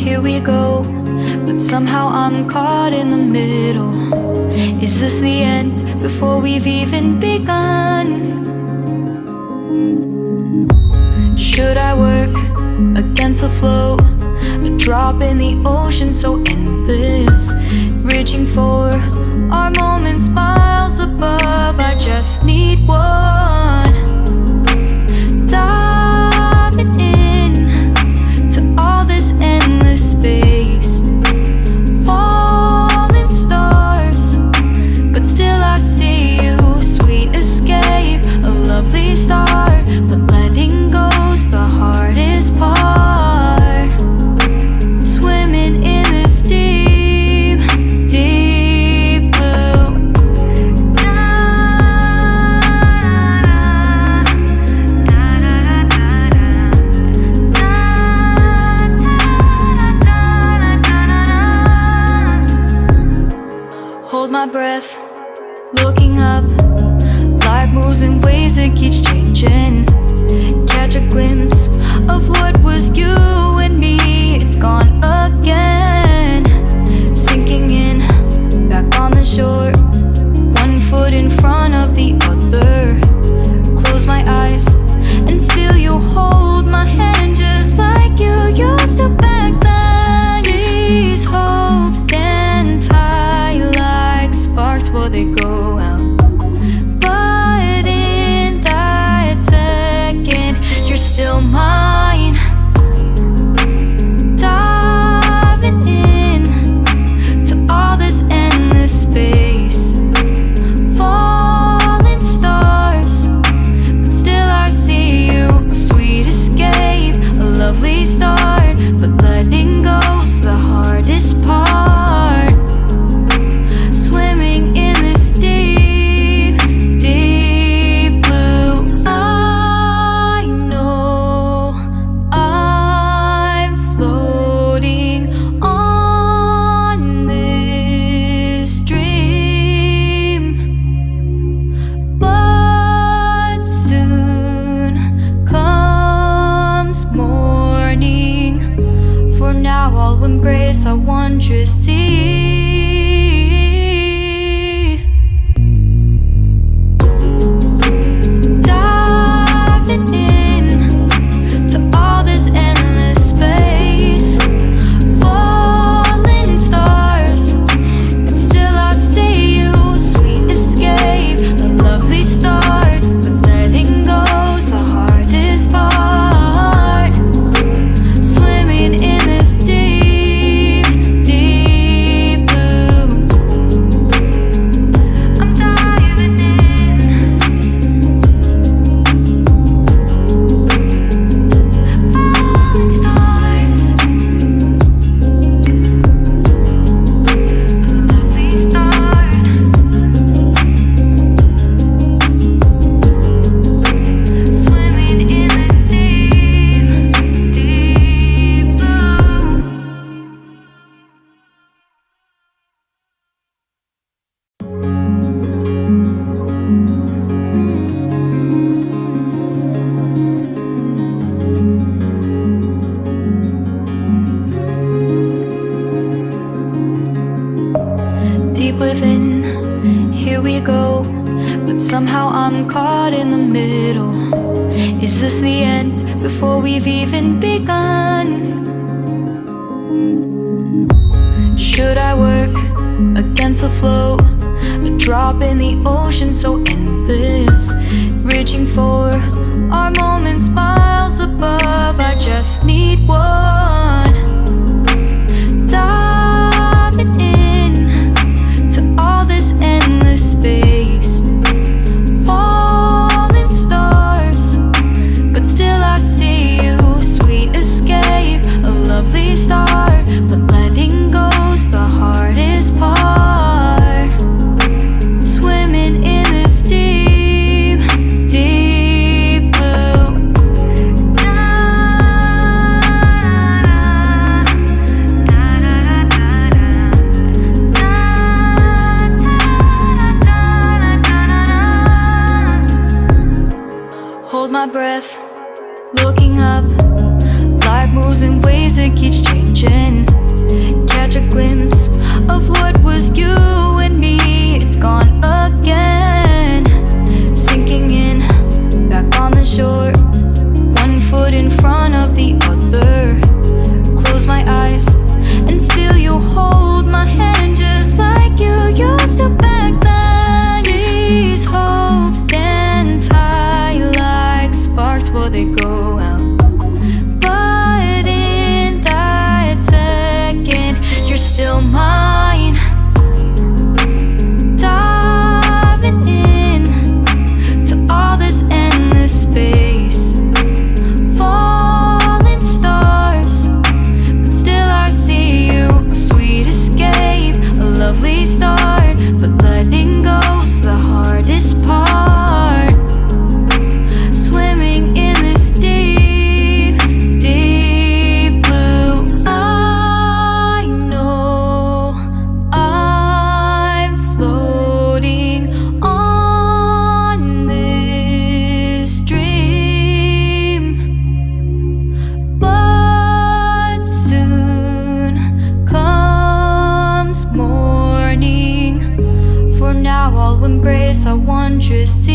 here we go, but somehow I'm caught in the middle. Is this the end before we've even begun? Should I work against the flow? A drop in the ocean so endless, reaching for our moments miles above. I just need one, diving in to all this endless space, falling stars, but still I see you. Sweet escape, a lovely start, but letting go's the hardest part. Swimming in this deep, deep blue. Hold my breath, looking up. Life moves in waves that keeps changing. Catch a glimpse of what was you and me. It's gone again, sinking in, back on the shore. One foot in front of the other. Close my eyes and feel you hold my hand just like you used to back then. These hopes dance high like sparks before they go out. But in that second, you're still mine. Diving in to all this endless space, falling stars, but still I see you. Sweet escape, a lovely start, but letting go's the hardest part. Swimming in this deep, deep blue. I know I'm floating on this dream, but soon comes morning. For now I'll embrace our wondrous sea. Diving in to all this endless space, falling stars, but still I see you. Sweet escape, a lovely start, but letting go's the hardest part. Swimming in this deep, deep blue. I'm diving in. Falling stars, lovely start. Swimming in this deep, deep blue. Deep within, here we go, but somehow I'm caught in the middle. Is this the end before we've even begun? Should I work against the flow? A drop in the ocean so endless, reaching for our moments miles above. I just need one, diving in to all this endless space, falling stars, but still I see you. Sweet escape, a lovely start, but letting go's the hardest part. Swimming in this deep, deep blue. waitress